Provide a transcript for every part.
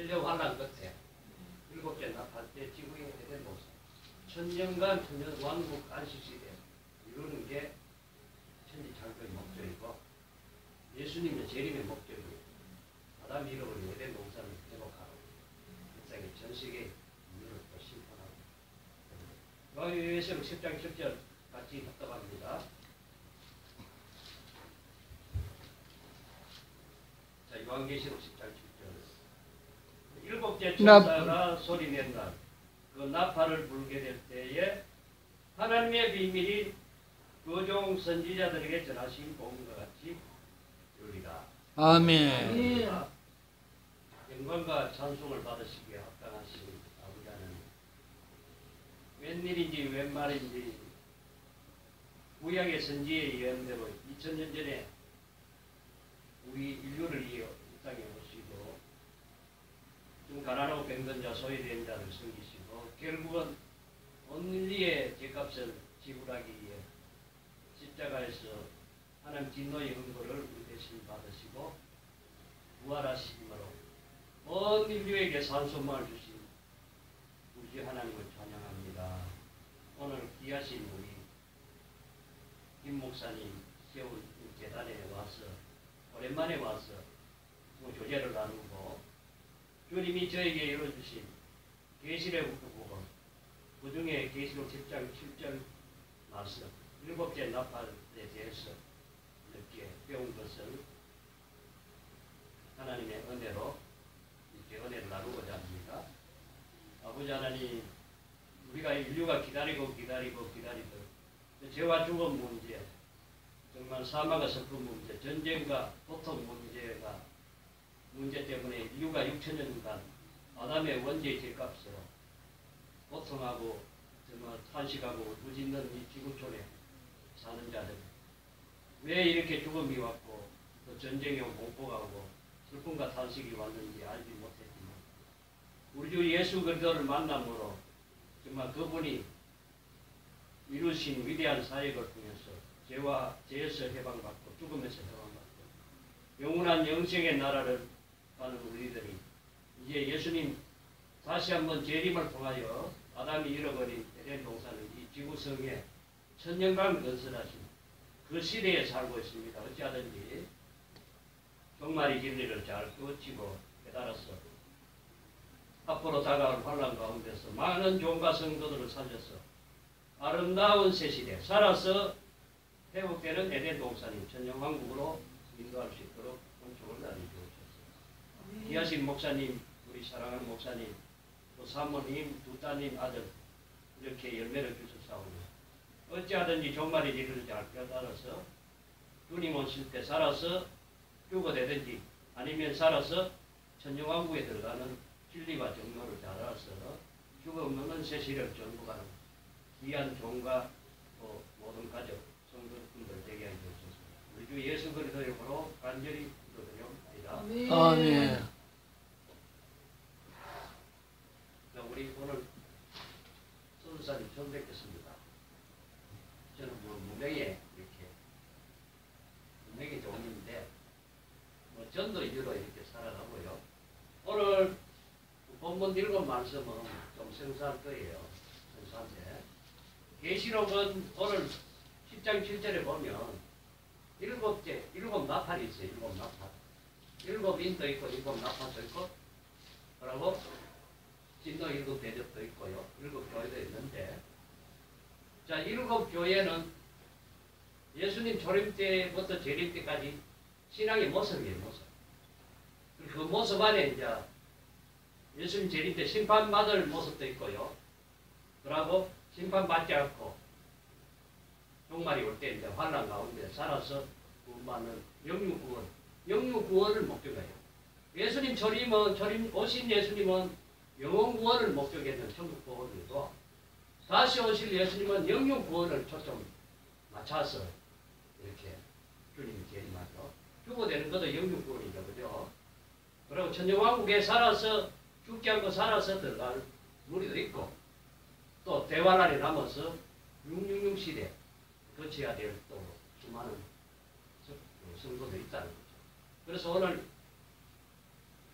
천년 환란 끝에 일곱째 나팔 때 지구에 된 모습. 천년간 천년 왕국 안식시대 이루는 게 천지 창조의 목적이고 예수님의 재림의 목적이고 아담이 잃어버린 에덴 동산을 회복하고 세상의 전 세계 인류를 또 심판하고 요한계시록 10장 10절 같이 합독합니다. 자, 요한계시록 10장 10절 일곱째 천사가 소리낸 날 그 나팔을 불게 될 때에 하나님의 비밀이 그 종 선지자들에게 전하신 복음과 같이 이루리라. 아멘. 영광과 찬송을 받으시기에 합당하신 아버지 하나님, 웬일인지 웬 말인지 구약의 선지의 예언대로 2000년 전에 우리 인류를 위해 이 땅에 오시고 좀 가난하고 병든 자, 소외된 자를 섬기시고 결국은 온 인류의 죄값을 지불하기 위해 십자가에서 하나님 진노의 은고를 우리 대신 받으시고 부활하심으로 온 인류에게 산소망을 주신 우리 주 하나님을 찬양합니다. 오늘 귀하신 우리 김 목사님 세운 재단에 와서 오랜만에 와서 교제를 나누고 주님이 저에게 이루어주신 계시의 복음 그 중에 계시록 10장 7절 말씀 일곱째 나팔에 대해서 이렇게 배운 것을 하나님의 은혜로 이렇게 은혜를 나누고자 합니다. 아버지 하나님, 우리가 인류가 기다리고 죄와 죽음 문제, 정말 사망과 슬픔 문제, 전쟁과 고통 문제 때문에 인류가 6천년간 아담의 원죄의 죄값으로 고통하고 정말 탄식하고 누짓는 이 지구촌에 사는 자들, 왜 이렇게 죽음이 왔고 또 전쟁이 오고 공포가 오고 슬픔과 탄식이 왔는지 알지 못했지만 우리 주 예수 그리스도를 만남으로 정말 그분이 이루신 위대한 사역을 통해서 죄에서 해방받고 죽음에서 해방받고 영원한 영생의 나라를 가는 우리들이 이제 예수님 다시 한번 재림을 통하여 아담이 잃어버린 에덴 동산을 이 지구성에 천년간 건설하신 그 시대에 살고 있습니다. 어찌하든지 종말의 진리를 잘 깨우치고 깨달아서 앞으로 다가올 환란 가운데서 많은 종과 성도들을 살려서 아름다운 새 시대 살아서 회복되는 에덴 동산인 천년왕국으로 인도할 수 있도록 은총을 나눠 주옵소서. 귀하신 목사님, 우리 사랑하는 목사님, 또 사모님, 두 따님, 아들 이렇게 열매를 주셨사오니 어찌하든지 종말의 진리를 잘 깨달아서 주님 오실 때 살아서 휴거되든지 아니면 살아서 천년왕국에 들어가는 진리와 정로를 잘 알아서 죽음 없는 새 시대를 전복하는 귀한 종과 또 모든 가족, 성도분들 되게 하여 주옵소서. 우리 주 예수 그리스도의 이름으로 간절히 기도드립니다. 아멘. 우리 오늘 선사님 처음 뵙겠습니다. 저는 무명의 종인데 전도 이유로 이렇게 살아가고요. 오늘 본문 읽은 말씀은 좀 생소할 거예요. 생소한데 계시록은 오늘 10장 7절에 보면 일곱 나팔이 있어요. 일곱 나팔. 일곱 인도 있고 일곱 나팔도 있고 그리고 진도 일곱 대접도 있고요. 일곱 교회도 있는데 자, 일곱 교회는 예수님 초림 때부터 재림 때까지 신앙의 모습이에요. 모습. 그 모습 안에 이제 예수님 재림 때 심판받을 모습도 있고요. 그러고 심판받지 않고 종말이 올 때 이제 환란 가운데 살아서 구원받는 영육구원, 영육구원을 목적해요. 예수님 초림 오신 예수님은 영혼구원을 목적했는 천국구원이고 다시 오실 예수님은 영육구원을 초점 맞춰서 이렇게 주님이 재림하죠. 휴거되는 것도 영육구원이죠. 그죠? 그리고 천년왕국에 살아서 죽지 않고 살아서 들어갈 무리도 있고 또 대환란이 남아서 666 시대 거쳐야 될 또 수많은 성도도 있다는 거죠. 그래서 오늘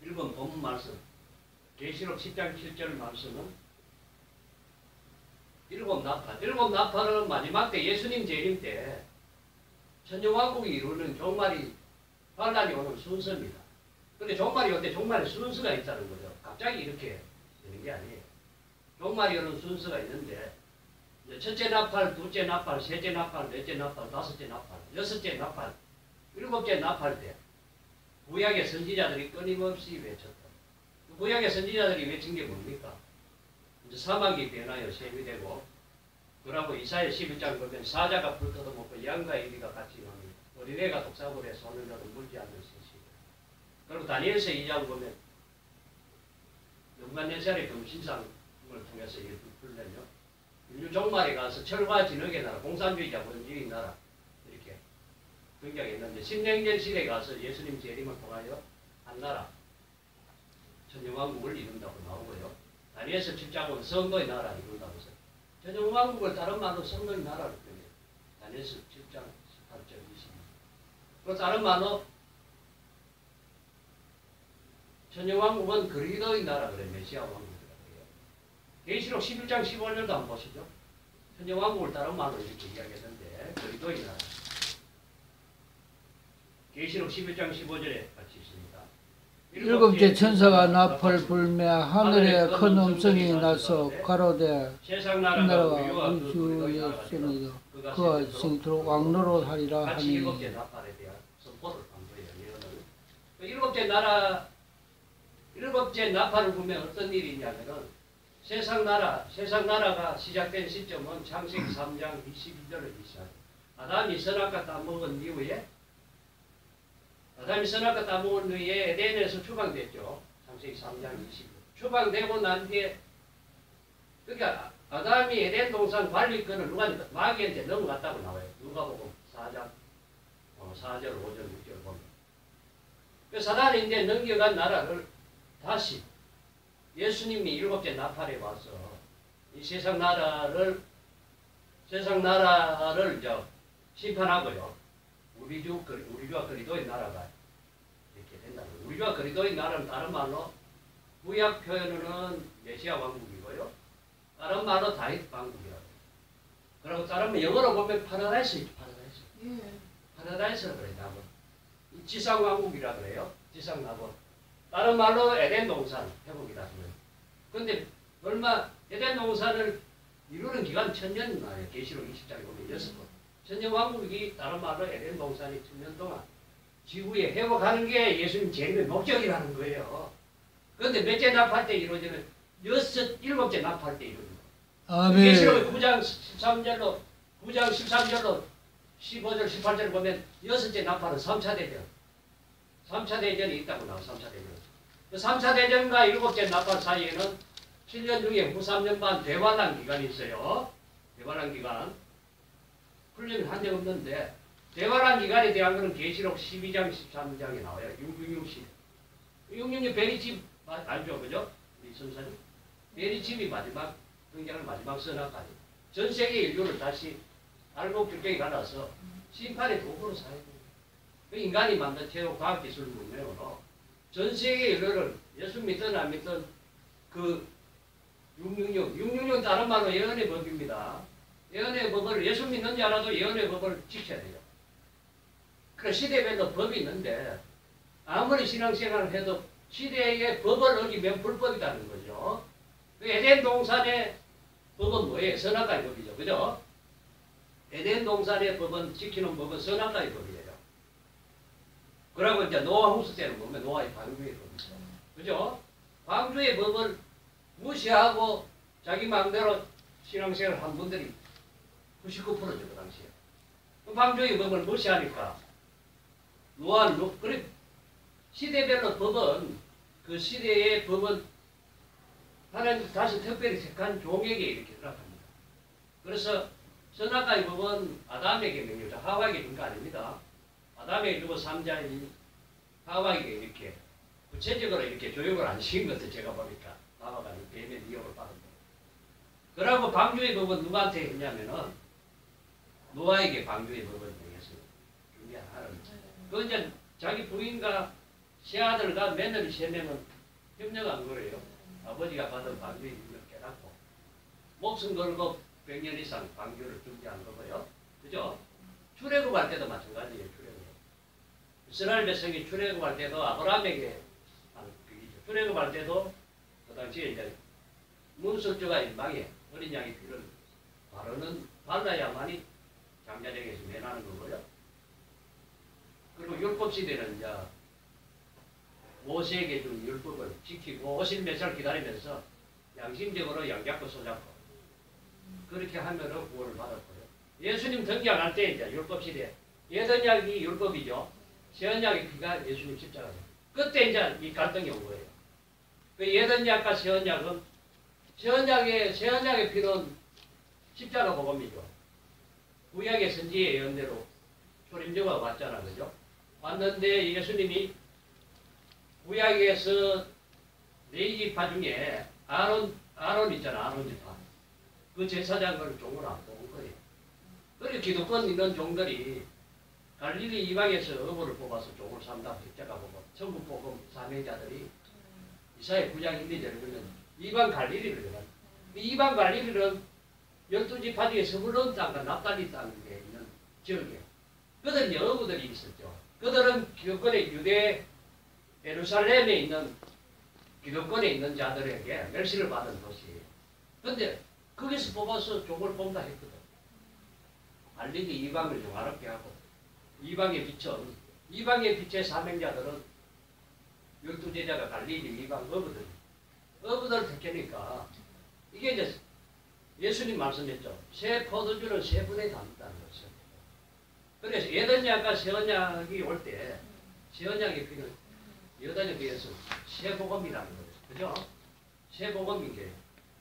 읽은 본문 말씀 계시록 10장 7절 말씀은 일곱 나팔은 마지막 때 예수님 재림 때 천정왕국이 이루는 종말이 환란이 오는 순서입니다. 근데 종말이 올 때 종말의 순서가 있다는 거죠. 갑자기 이렇게 되는 게 아니에요. 종말이 오는 순서가 있는데 첫째 나팔, 둘째 나팔, 셋째 나팔, 넷째 나팔, 다섯째 나팔, 여섯째 나팔, 일곱째 나팔 때 구약의 선지자들이 끊임없이 외쳤다. 구약의 선지자들이 외친 게 뭡니까? 이제 사막이 변하여 샘이 되고, 그러고 이사야 11장 보면 사자가 불 뜯어먹고 양과 이리가 같이 나니 어린애가 독사물에 손을 넣어 물지 않는 신시. 그리고 다니엘서 2장 보면 nebukadnezzar의 금신상을 통해서 이렇게 풀면요, 인류 종말에 가서 철과 진흙의 나라, 공산주의자 원주의 나라 이렇게 등장했는데, 신냉전 시대에 가서 예수님 재림을 통하여 한 나라 천정왕국을 이룬다고 나오고요. 다니엘서 7장은 성도의 나라 이룬다고 해서 천정왕국을 다른 말로 성도의 나라로 표현해요. 다니엘서 7장 18절 20절. 그 다른 말로 천정왕국은 그리스도의 나라 그래요. 메시아 왕국이라고 해요. 계시록 11장 15절도 한번 보시죠. 천정왕국을 다른 말로 이렇게 이야기했는데 그리스도의 나라. 계시록 11장 15절에 같이 있습니다. 일곱째 천사가 나팔 불며 하늘에 큰 음성이 나서 가로되 세상 나라가 우주에 있으니라 그가 생토록 왕노릇 하리라 같이 하니. 일곱째 나팔에 대한 선포를 한 거예요. 일곱째 나라, 일곱째 나팔을 보면 어떤 일이 있냐면은 세상 나라가 시작된 시점은 창세기 3장 22절을 시작해요. 아담이 선악과 따먹은 이후에 에덴에서 추방됐죠. 창세기 3장 20절. 추방되고 난 뒤에, 그러니까 아담이 에덴 동산 관리권을 마귀한테 넘어갔다고 나와요. 누가복음 4장 4절, 5절, 6절 보면. 그 사단이 이제 넘겨간 나라를 다시 예수님이 일곱째 나팔에 와서 이 세상 나라를 심판하고요. 우리주와 그리스도의 나라가 이렇게 된다는 거예요. 우리주와 그리스도의 나라는 다른 말로 구약 표현으로는 메시아 왕국이고요. 다른 말로 다윗 왕국이라고. 그리고 다른 말 영어로 보면 파라다이스죠. 파라다이스라고 그래요. 지상 왕국이라 그래요. 지상 나무. 다른 말로 에덴 동산 회복이라고 해요. 그런데 얼마 에덴 동산을 이루는 기간 1000년 나요. 계시록 20장에 보면 6번. 천년왕국이 다른 말로 에덴 동산이 1000년 동안 지구에 회복하는 게 예수님 재림의 목적이라는 거예요. 그런데 몇째 나팔 때 이루어지는 일곱째 나팔 때 이루어집니다. 아멘. 계시록 9장 13절로 15절 18절 보면 여섯째 나팔은 3차 대전. 3차 대전이 있다고 나와. 3차 대전. 그 3차 대전과 일곱째 나팔 사이에는 7년 중에 후 3년 반 대환란 기간이 있어요. 대환란 기간. 훈련이 한 적 없는데 대환란 기간에 대한 것은 계시록 12장 13장에 나와요. 666 시대. 666 베리집 알죠? 그죠? 우리 선사님. 베리집이 마지막 등장하는 마지막 선악까지 전 세계 인류를 다시 알곡 결정이 갈아서 심판의 도구로 사야 돼요. 그 인간이 만든 최고 과학기술 문명으로 전 세계 인류를 예수 믿든 안 믿든 그 666 다른 말로 예언의 법입니다. 예언의 법을 예수 믿는지 알아도 예언의 법을 지켜야 돼요. 그 시대별로 법이 있는데 아무리 신앙생활을 해도 시대의 법을 어기면 불법이라는 거죠. 그 에덴 동산의 법은 뭐예요? 선악과의 법이죠. 그죠? 에덴 동산의 법은 지키는 법은 선악과의 법이에요. 그러고 이제 노아 후스 때는 보면 노아의 방주의 법이죠. 그죠? 방주의 법을 무시하고 자기 마음대로 신앙생활을 한 분들이 99%죠, 그 당시에. 그 방주의 법을 무시하니까 그래 시대별로 법은 그 시대의 법은 하나님 다시 특별히 택한 종에게 이렇게 허락합니다. 그래서 선악과의 법은 아담에게 명령자 하와에게 준 거 아닙니다. 아담에게 주고 3자인 하와에게 이렇게 구체적으로 이렇게 교육을 안 시킨 것도 제가 보니까 하와가 뱀의 미혹을 받은 거예요. 그러고 방주의 법은 누구한테 했냐면은 노아에게 방주의 법을 명했어요. 중에 하나는. 그 이제 자기 부인과 새아들과 며느리 3명은 협력한 거예요. 아버지가 받은 방주의 힘을 깨닫고 목숨 걸고 100년 이상 방주를 준비한 거고요. 그죠? 출애굽할 때도 마찬가지예요. 출애굽. 이스라엘 백성이 출애굽할 때도 아브라함에게 하는 비기죠. 출애굽할 때도 그 당시에 이제 문설주가 일망에 어린 양의 피를 발라야만이 장자력에서 면하는 거고요. 그리고 율법 시대는 이제 모세에게 준 율법을 지키고 50몇 살 기다리면서 양심적으로 양잡고 손잡고 그렇게 하면은 구원을 받았고요. 예수님 등장할 때 이제 율법 시대 예언약이 율법이죠. 세언약의 피가 예수님 십자가죠. 그때 이제 이 갈등이 온 거예요. 그 예언약과 세언약은 세언약의 피는 십자가 복음이죠. 구약의 선지의 예언대로 초림조가 왔잖아, 그죠? 왔는데 예수님이 구약에서 레위지파 중에 아론 있잖아, 아론 지파. 그 제사장을 종을 안 뽑은 거예요. 그리고 기득권 있는 종들이 갈릴리 이방에서 어부를 뽑아서 종을 삼다 십자가 보고 천국 복음 사명자들이 이사야 9장 1, 2절을 보면 이방 갈릴리를 들어가. 이방 갈릴리는 12지파 중에 스불론 땅과 납달리 땅에 있는 지역이에요. 그들은 여우들이 있었죠. 그들은 기득권의 유대 예루살렘에 있는 기득권에 있는 자들에게 멸시를 받은 도시예요. 그런데 거기서 뽑아서 종을 뽑다 했거든. 갈릴리 이방을 영화롭게 하고 이방의 빛의 사명자들은 12제자가 갈릴리 이방 어부들 택하니까 이게 이제 예수님 말씀했죠. 새 포도주는 새 분에 담는다는 것이죠. 그래서 예언약과 세언약이 올 때 세언약의 피는 여단에 비해서 새 복음이라는 거예요. 그죠? 새 복음인 게.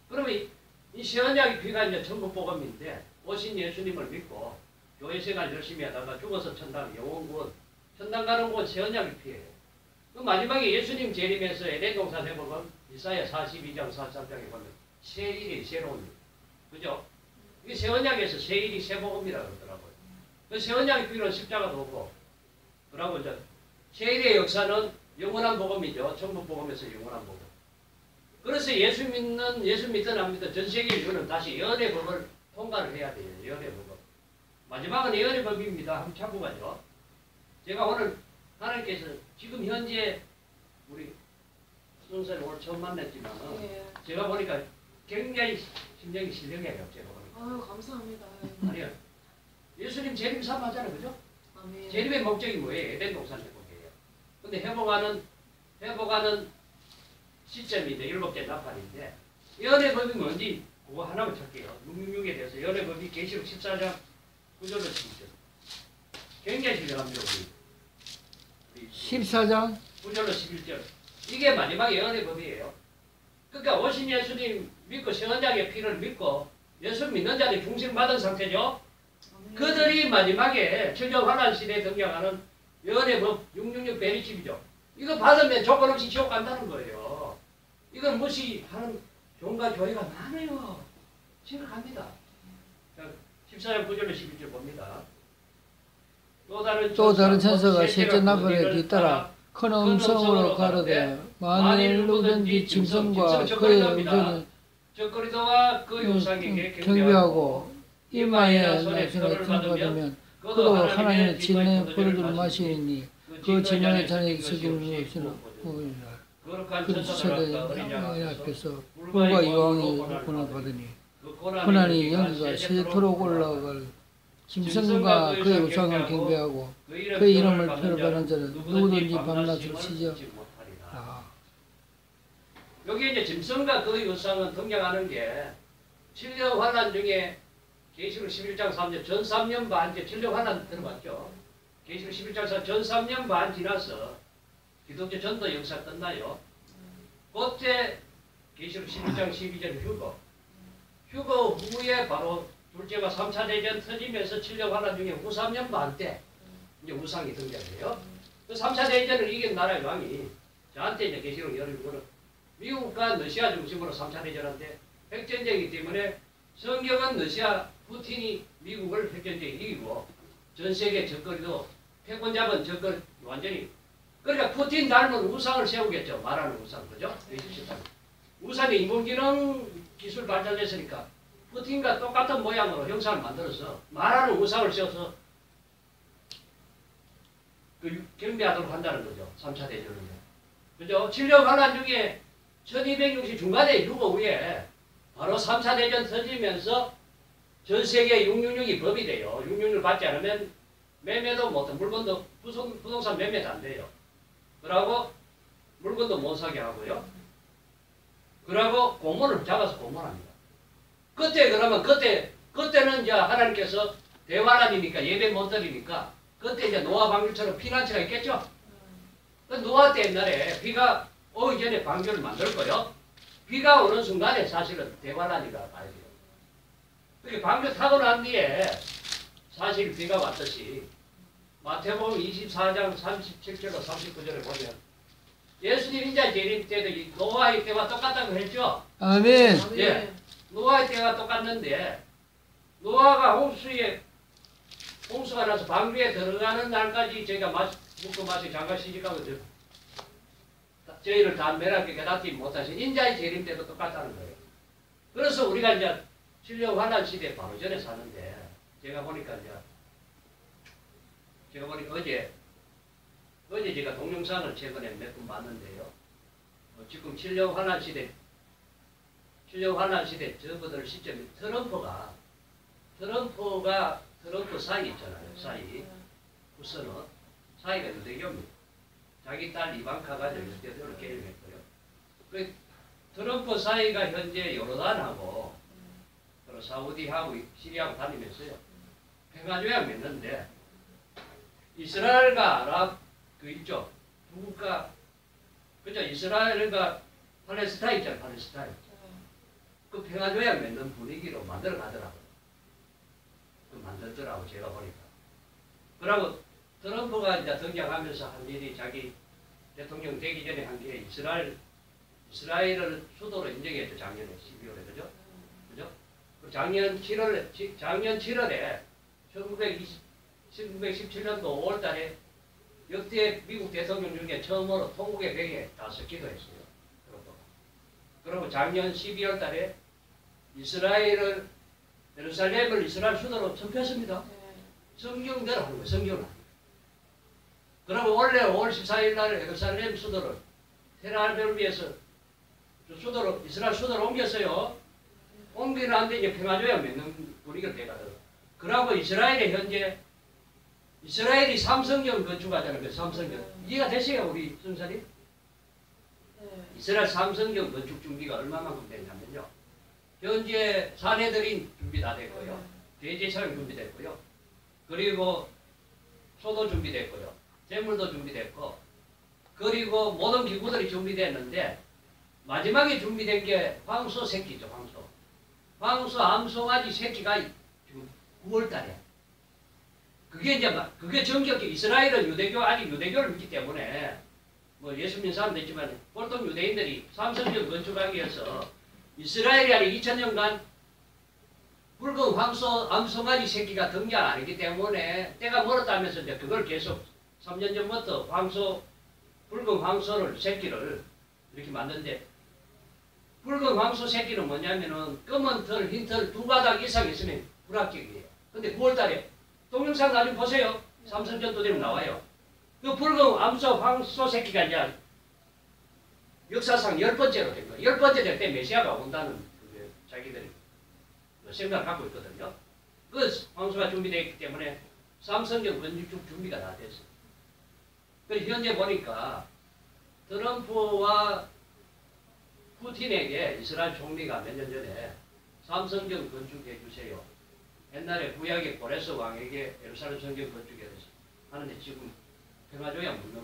그러면 이 세언약의 피가 이제 천국 복음인데 오신 예수님을 믿고 교회 생활 열심히 하다가 죽어서 천당 영원구원 천당 가는 건 세언약의 피예요. 그 마지막에 예수님 재림에서 에덴 동산 해보면 이사야 42장 43장에 보면 새 일이 새로운 일. 그죠? 이게 새 언약에서 새 일이 새 복음이라고 그러더라고요. 그 새 언약의 피는 십자가도 오고, 그러고 이제 새 일의 역사는 영원한 복음이죠. 천국 복음에서 영원한 복음. 그래서 예수 믿든 안 믿든 전 세계 인류는 다시 예언의 법을 통과를 해야 돼요. 예언의 법을. 마지막은 예언의 법입니다. 한번 찾고 가죠. 제가 오늘 하나님께서 지금 현재 우리 순서를 오늘 처음 만났지만 네. 제가 보니까 굉장히 심정이 실령해요. 제가 보니까. 아유, 감사합니다. 아니요. 예수님 재림 삼하잖아요. 그죠? 아멘. 재림의 목적이 뭐예요? 에덴 동산 회복이에요. 근데 회복하는 시점이 이제 7개 나팔인데 예언의 법이 뭔지 그거 하나만 찾게요. 666에 대해서 예언의 법이 계시록 14장 9절로 11절. 굉장히 중요합니다. 우리 14장 9절로 11절. 이게 마지막 예언의 법이에요. 그러니까 오신 예수님 믿고 세언약의 피를 믿고 예수 믿는 자들이 중생받은 상태죠. 아멘. 그들이 마지막에 천정 환란 시대에 등장하는 예언의 법 666 베리칩이죠. 이거 받으면 조건 없이 지옥 간다는 거예요. 이걸 무시하는 종과 교회가 많아요. 심각합니다. 14장 9절로 11절 봅니다. 또 다른 천사가 셋째 나팔에 뒤따라 큰 음성으로 가로되 만일 누구든지 짐승과 그의 우선을 적그리스도와 그 우상에게 경배하고 이마에 나중에 등받으면 그도 하나님의 진의 포도주를 마시니 그 진노의 잔에 서기는 것이나 보이라. 그 세대 앞에서 불과 이왕이 고난 받으니 고난이 영기가 세토록 올라갈 짐승과 그의 우상을 경배하고 그의 이름을 표현하는 자는 누구든지 밤낮을 치지 여기 이제 짐승과 그의 우상은 등장하는 게 7년 환란 중에 계시록 11장 3절 전 3년 반 이제 7년 환란 들어봤죠. 계시록 11장 3절 전 3년 반 지나서 기독교 전도 역사 끝나요. 그때 계시록 11장 12절 휴거 후에 바로 둘째가 3차 대전 터지면서 7년 환란 중에 후 3년 반 때 이제 우상이 등장해요. 그 3차 대전을 이긴 나라의 왕이 저한테 이제 계시록 열은 거는 미국과 러시아 중심으로 3차 대전한테 핵전쟁이기 때문에 성경은 러시아 푸틴이 미국을 핵전쟁에 이기고 전 세계 적거리도 패권 잡은 적거리 완전히 그러니까 푸틴 닮은 우상을 세우겠죠. 말하는 우상 그죠? 우산이 인공지능 기술 발전됐으니까 푸틴과 똑같은 모양으로 형상을 만들어서 말하는 우상을 씌워서 경비하도록 한다는 거죠. 3차 대전은요. 그죠? 7년 환란 중에 1260 중반에 유고 후에 바로 3차 대전 터지면서 전 세계 666이 법이 돼요. 666을 받지 않으면 매매도 못해. 물건도 부동산 매매도 안 돼요. 그러고 물건도 못 사게 하고요. 그러고 공무원을 잡아서 공무원합니다. 그때는 이제 하나님께서 대환란이니까 예배 못 드리니까 그때 이제 노아 방주처럼 피난처가 있겠죠. 노아 때 옛날에 비가 오기 전에 방주를 만들 거요. 비가 오는 순간에 사실은 대환란이가 가야 돼요. 그렇게 방주 타고 난 뒤에 사실 비가 왔듯이 마태복음 24장 37절로 39절에 보면 예수님 인자 재림 때도 이 노아의 때와 똑같다고 했죠. 아멘. 예, 노아의 때가 똑같는데 노아가 홍수가 나서 방주에 들어가는 날까지 저희가 묵고 마시 장가 시집가고 저희를 다 매랍게 깨닫지 못하신 인자의 재림 때도 똑같다는 거예요. 그래서 우리가 이제 7년 환란 시대 바로 전에 사는데 제가 보니까 어제 제가 동영상을 최근에 몇 번 봤는데요. 지금 7년 환란 시대 접어들 시점에 트럼프 사이 있잖아요. 사이. 우선은 사이가 유대교입니다. 자기 딸 이방카가 유대교를 개입했고요. 그 트럼프 사이가 현재 요르단하고 사우디하고 시리아하고 다니면서요. 평화조약 맺는데 이스라엘과 아랍 그 있죠. 두 국가 그죠? 이스라엘과 팔레스타인 있잖아요. 팔레스타인. 그 평화조약 맺는 분위기로 만들어 가더라고요. 만들더라고 제가 보니까. 그러고 트럼프가 이제 등장하면서 한 일이 자기 대통령 되기 전에 한 게 이스라엘을 수도로 인정했죠. 작년에 12월에 그죠? 그죠? 작년 7월에 1917년도 5월달에 역대 미국 대통령 중에 처음으로 통곡의 벽에 가서 기도했어요. 그리고 작년 12월달에 예루살렘을 이스라엘 수도로 선포했습니다. 성경대로 하는 거예요. 성경을. 그리고 원래 5월 14일 날 예루살렘 수도를 텔아비브에서 이스라엘 수도로 옮겼어요. 옮기는데 이제 평화조약 맺는 분위기를 돼가더라고요. 그러고 이스라엘이 삼성전 건축하자는 거예요. 삼성전. 이해가 되세요, 우리 선생님? 이스라엘 삼성전 건축 준비가 얼마만큼 됐냐면요. 현재 사내들인 준비 다 됐고요. 대제사장 준비됐고요. 그리고 소도 준비됐고요. 재물도 준비됐고, 그리고 모든 기구들이 준비됐는데 마지막에 준비된 게 황소 새끼죠. 황소 암송아지 새끼가 지금 9월달에. 그게 정격히 이스라엘은 아직 유대교를 믿기 때문에 뭐 예수 믿는 사람도 있지만 보통 유대인들이 삼성전 건축하기 위해서 이스라엘이 아직 2000년간 붉은 황소 암송아지 새끼가 등장 안 했기 때문에 때가 멀었다면서 이제 그걸 계속 3년 전부터 붉은 황소를 새끼를 이렇게 만드는데 붉은 황소 새끼는 뭐냐면은 검은 털, 흰 털 두 가닥 이상 있으면 불합격이에요. 근데 9월달에 동영상 나중에 보세요. 삼성전도 되면 나와요. 그 붉은 황소 새끼가 이제 역사상 10번째로 된 거예요. 10번째 될 때 메시아가 온다는 자기들이 생각을 갖고 있거든요. 그 황소가 준비되어 있기 때문에 삼성전 건축 준비가 다 됐어요. 그래서 현재 보니까 트럼프와 푸틴에게 이스라엘 총리가 몇 년 전에 삼성전 건축해 주세요. 옛날에 구약의 고레스 왕에게 예루살렘 성전 건축해 하는데 지금 평화조약 묻는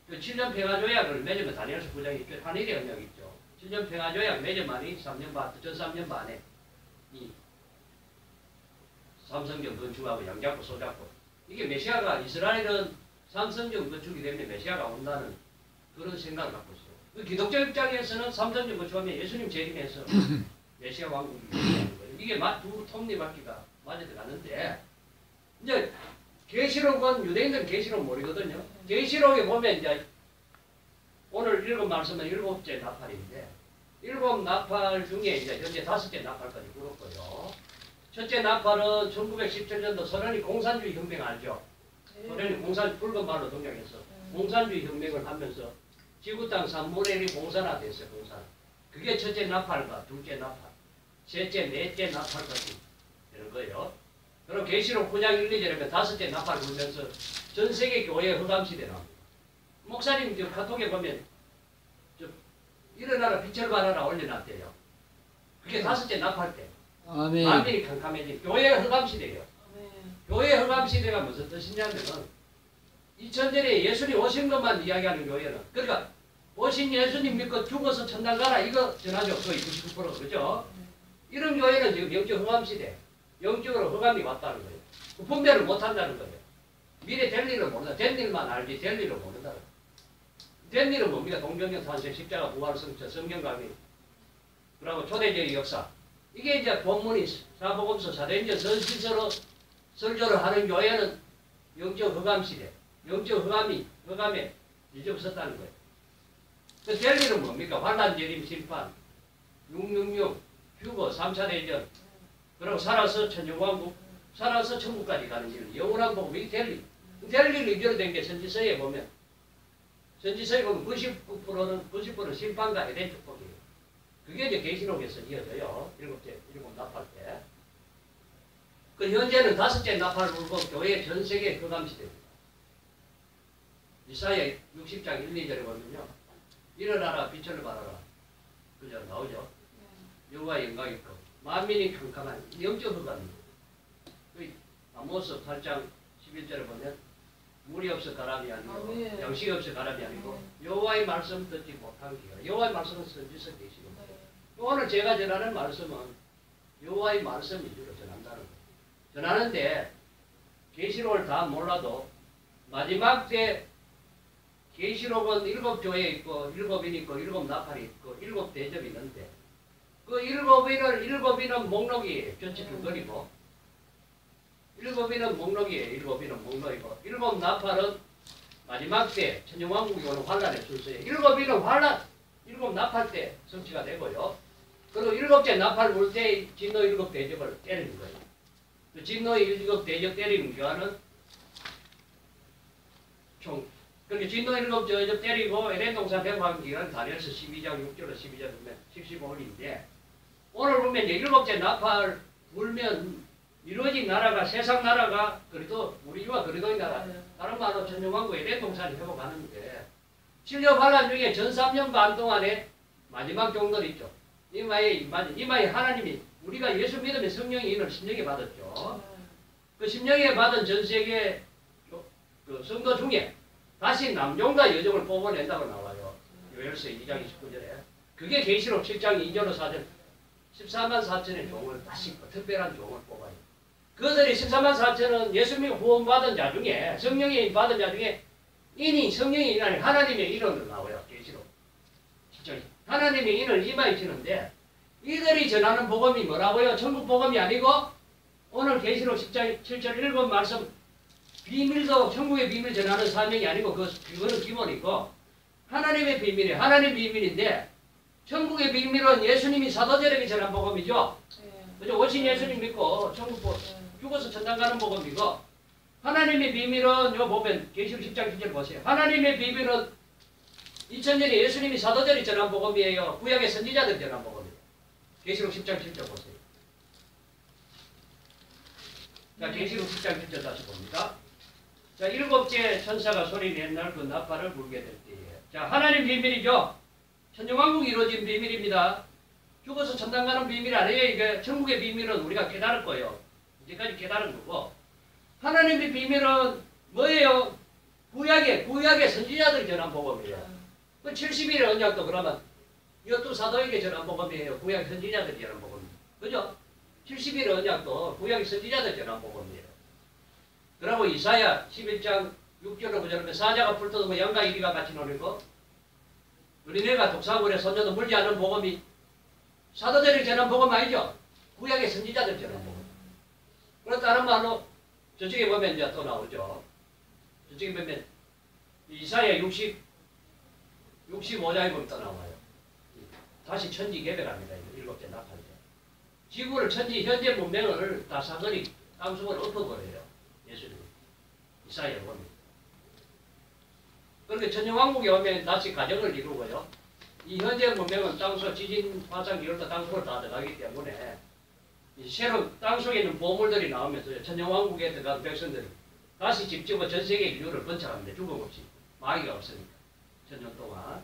그 7년 평화조약을 맺으면 다니엘서 부장이 한일의 언약이 있죠. 7년 평화조약 맺으만이 3년 반, 전 3년 반에 이 삼성전 건축하고 양잡고 소잡고 이게 메시아가 이스라엘은 삼성전 건축이 되면 메시아가 온다는 그런 생각을 갖고 있어요. 그 기독교 입장에서는 삼성전 건축하면 예수님 재림해서 메시아 왕국이 되는 거예요. 이게 두 톱니바퀴가 맞아 들어가는데 이제 계시록은 유대인들은 계시록 모르거든요. 계시록에 보면 이제 오늘 읽은 말씀은 7째 나팔인데 일곱 나팔 중에 이제 현재 5째 나팔까지 불었고요. 첫째 나팔은 1917년도 소련이 공산주의 혁명 알죠? 소련이 붉은 말로 동작해서 공산주의 혁명을 하면서 지구 땅 3분의 1이 공산화됐어요. 공산. 그게 첫째 나팔과 둘째 나팔, 셋째, 넷째 나팔까지 되는 거예요. 그럼 계시록 9장 1, 2절이면 5째 나팔 불면서 전 세계 교회 허감시대 나옵니다. 목사님 저 카톡에 보면 저 일어나라 빛을 발하라 올려놨대요. 그게 5째 나팔 때. 아멘. 만민이 캄캄해진 교회 허감시대예요. 교회 허감시대가 무슨 뜻이냐면은 2000년에 예수님 오신 것만 이야기하는 교회는 그러니까 오신 예수님 믿고 죽어서 천당 가라 이거 전하죠. 거의 99% 그죠? 이런 교회는 지금 영적 허감시대 영적으로 허감이 왔다는 거예요. 분별을 못한다는 거예요. 미래 될 일을 모른다. 된 일만 알지 될 일을 모른다. 된 일은 뭡니까? 동정령 탄생, 십자가, 부활, 성천, 성경 강의 그리고 초대교회 역사 이게 이제 본문이 사복음서, 사도행전, 선지서로 설교를 하는 교회는 영적 허감시대 영적 허감에 뒤집어섰다는 거예요. 그 될 일은 뭡니까? 환난, 재림, 심판, 666, 휴거, 3차 대전 그리고 살아서 천정왕국 살아서 천국까지 가는 일, 영원한 복음, 이 될 일. 될 일이 이결된 게 선지서에 보면 90%는 심판과 에덴 축복이에요. 그게 이제 계시록에서 이어져요. 일곱 나팔 때. 그 현재는 5째 나팔 불고 교회 전 세계 거감시대입니다. 이사야 60장 1, 2절에 보면요. 일어나라 빛을 발하라. 그죠? 나오죠? 여호와의 영광이 있고 만민이 캄캄한 영적 허감입니다. 아모스 8장 11절에 보면 물이 없어 가람이 아니고 양식이 없어 가람이 아니고 여호와의 말씀 듣지 못한 기가 여호와의 말씀은 선지서 계시고 오늘 제가 전하는 말씀은 여호와의 말씀 위주로 전한다는 거예요. 전하는데 계시록을 다 몰라도 마지막 때 계시록은 7교회 있고 7인 있고 7나팔이 있고 7대접이 있는데 그 7인은 목록이에요. 전체 줄거리고 7인은 목록이에요. 7인은 목록이고 7나팔은 마지막 때 천정왕국이 오는 환란의 순서예요. 7인은 환란 7나팔 때 성취가 되고요. 그리고 7째 나팔 불 때 진노 7대접을 때리는 거예요. 그 진노의 7대접 때리는 교환은 총 그렇게 진노 7대접 때리고 에덴 동산 백화한 기간 다니엘서 12장 6절로 12절 보면 75일인데 오늘 보면 이제 7째 나팔 불면 이루어진 나라가 세상 나라가 그래도 우리와 그리도의 나라 다른 말로 천정왕국 에덴 동산이 회복하는데 7년 환란 중에 전 3년 반 동안에 마지막 경로를 있죠. 이마에 하나님이 우리가 예수 믿으면 성령의 인을 심령에 받았죠. 그 심령에 받은 전 세계 그 성도 중에 다시 남종과 여종을 뽑아낸다고 나와요. 요엘서 2장 29절에. 그게 계시록 7장 2절로 4절 14만 4천의 종을 다시 특별한 종을 뽑아요. 그들이 14만 4천은 예수 믿고 구원받은 자 중에 성령의 인 받은 자 중에 성령의 인 아니 하나님의 인으로 나와요. 계시록 7장 하나님의 인을 이마에 지는데 이들이 전하는 복음이 뭐라고요? 천국 복음이 아니고 오늘 계시록 10장 7절 7번 말씀 비밀도 천국의 비밀 전하는 사명이 아니고 그거는 기본이고 하나님의 비밀이에요. 하나님 비밀인데 천국의 비밀은 예수님이 사도들에게 전한 복음이죠. 그죠? 오신 예수님 믿고 천국 죽어서 천당 가는 복음이고 하나님의 비밀은 요 보면 계시록 10장 7절 보세요. 하나님의 비밀은 2000년에 예수님이 사도들이 전한 복음이에요. 구약의 선지자들이 전한 복음이에요. 계시록 10장 7절 보세요. 자, 계시록 10장 7절 다시 봅니다. 자, 7째 천사가 소리 낸 날 그 나팔을 불게 될 때에. 자, 하나님 비밀이죠. 천정왕국이 이루어진 비밀입니다. 죽어서 천당 가는 비밀이 아니에요. 이게 천국의 비밀은 우리가 깨달을 거예요. 이제까지 깨달은 거고. 하나님의 비밀은 뭐예요? 구약의 선지자들이 전한 복음이에요. 그 70일의 언약도 그러면 이것도 사도에게 전한 복음이에요. 구약 선지자들이 전한 복음이에요. 그죠? 70일의 언약도 구약 선지자들이 전한 복음이에요. 그리고 이사야 11장 6절로 9절에 사자가 불떠도 양과 이리가 같이 노리고 어린애가 독사물에 손녀도 물지 않은 복음이 사도들이 전한 복음 아니죠? 구약의 선지자들이 전한 복음. 그렇 다른 말로 저쪽에 보면 이제 또 나오죠. 저쪽에 보면 이사야 65장에 보면 또 나와요. 다시 천지 개별합니다. 일곱째 나팔 때. 지구를 천지 현재 문명을 다 사거리 땅속을 엎어버려요. 예수님. 이사야 보면. 그렇게 천년왕국에 오면 다시 가정을 이루고요. 이 현재 문명은 땅속 지진, 화산, 기울다 땅속을 다 들어가기 때문에 새로 땅속에 있는 보물들이 나오면서 천년왕국에 들어간 백성들이 다시 집집어 전 세계 인류를 번창합니다. 죽음 없이. 마귀가 없으니까. 천년 동안.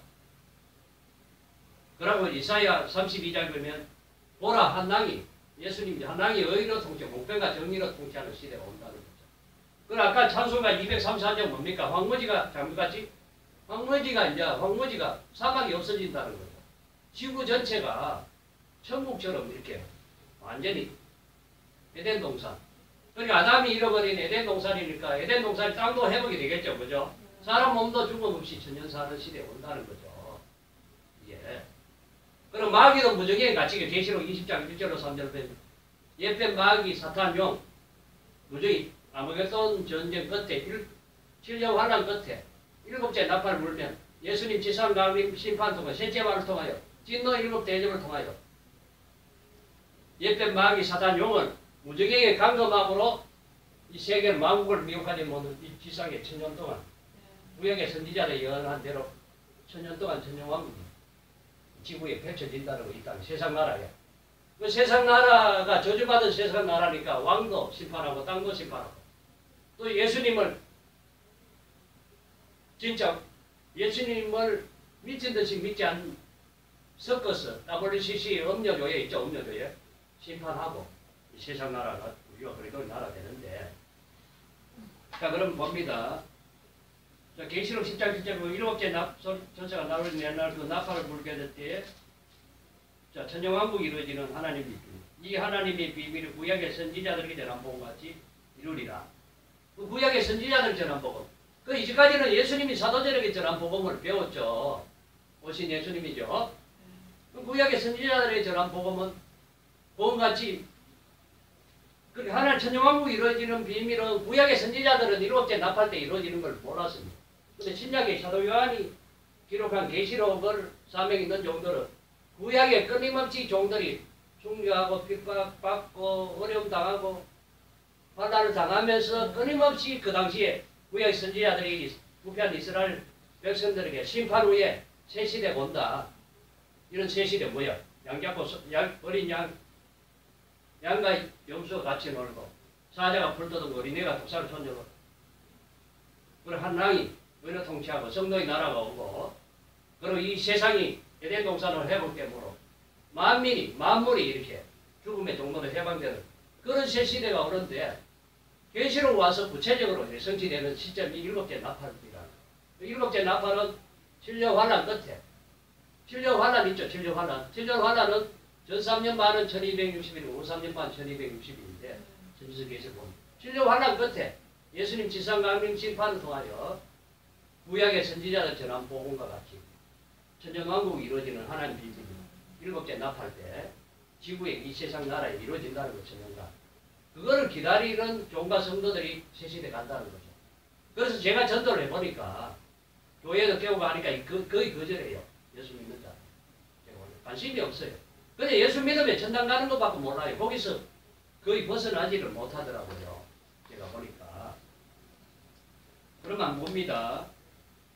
그러고 이사야 32장 보면 보라 한낭이 예수님이 한낭이 의로 통치, 목변과 정의로 통치하는 시대가 온다는 거죠. 그럼 아까 찬송가 234장 뭡니까? 황무지가 장미같이 황무지가 사막이 없어진다는 거죠. 지구 전체가 천국처럼 이렇게 완전히 에덴 동산. 그러니까 아담이 잃어버린 에덴 동산이니까 에덴 동산이 땅도 회복이 되겠죠. 그죠? 사람 몸도 죽음 없이 천년 사는 시대에 온다는 거죠. 예. 그럼 마귀도 무적의 가치가 계시록 20장 1절로 3절 보면 옛뱀 마귀 사탄용 무적이 아무개돈 전쟁 끝에 7년 환란 끝에 일곱째 나팔을 불면 예수님 지상 강림 심판 통해 셋째 말을 통하여 진노 일곱 대접을 통하여 옛뱀 마귀 사탄 용은 무적의 강금함으로 이 세계를 만국을 미혹하지 못한 이 지상에 천년 동안 구약의 선지자를 예언한 대로 천년 동안 천년왕국이 지구에 펼쳐진다는 거 이 땅 세상 나라에. 그 세상 나라가 저주받은 세상 나라니까 왕도 심판하고 땅도 심판하고 또 예수님을 진짜 예수님을 미친 듯이 믿지 않는 섞어서 WCC 음료교회 있죠. 음료교회 심판하고 이 세상 나라가 우리가 그래도 나라 되는데 자 그럼 봅니다. 자 계시록 10장 10절 일곱째 전사가 나를 내날 그 나팔을 불게 될 때에 자 천년왕국이 이루어지는 하나님의 비밀 이 하나님의 비밀을 구약의 선지자들에게 전한 복음같이 이루리라. 그 구약의 선지자들 전한 복음 그 이제까지는 예수님이 사도들에게 전한 복음을 배웠죠. 오신 예수님이죠. 그 구약의 선지자들에게 전한 복음은 복음같이 그 하나님 천년왕국이 이루어지는 비밀은 구약의 선지자들은 일곱째 나팔 때 이루어지는 걸 몰랐습니다. 근데 신약의 사도 요한이 기록한 계시록을 사명이 있는 종들은 구약에 끊임없이 종들이 순교하고 핍박받고 어려움 당하고 환난을 당하면서 끊임없이 그 당시에 구약 선지자들이 부패한 이스라엘 백성들에게 심판 후에 새 시대 온다. 이런 새 시대 뭐야? 양 잡고 어린 양과 염소 같이 놀고 사자가 불 떠들고 어린애가 독사를 손잡고 그리고 한낭이 의로 통치하고 성도의 나라가 오고 그리고 이 세상이 에덴 동산을 회복되므로 만물이 이렇게 죽음의 동로로 해방되는 그런 새 시대가 오는데 계시록 와서 구체적으로 성취되는 시점이 일곱째 나팔이라는 일곱째 나팔은 7년 환란 끝에 7년 환란 있죠. 7년 환란. 7년 환란은 전 3년 반은 1260일, 후 3년 반 1260일인데 전지서 계시록 보면 7년 환란 끝에 예수님 지상 강림 심판을 통하여 구약의 선지자들 전한 복음과 같이 천년왕국이 이루어지는 하나님 비밀 일곱째 나팔 때 지구의 이 세상 나라에 이루어진다는 거 천년간 그거를 기다리는 종과 성도들이 새 시대 간다는 거죠. 그래서 제가 전도를 해보니까 교회도 깨우고 하니까 거의 거절해요. 예수 믿는 자 관심이 없어요. 근데 예수 믿으면 천당 가는 것밖에 몰라요. 거기서 거의 벗어나지를 못하더라고요. 제가 보니까 그러면 뭡니다.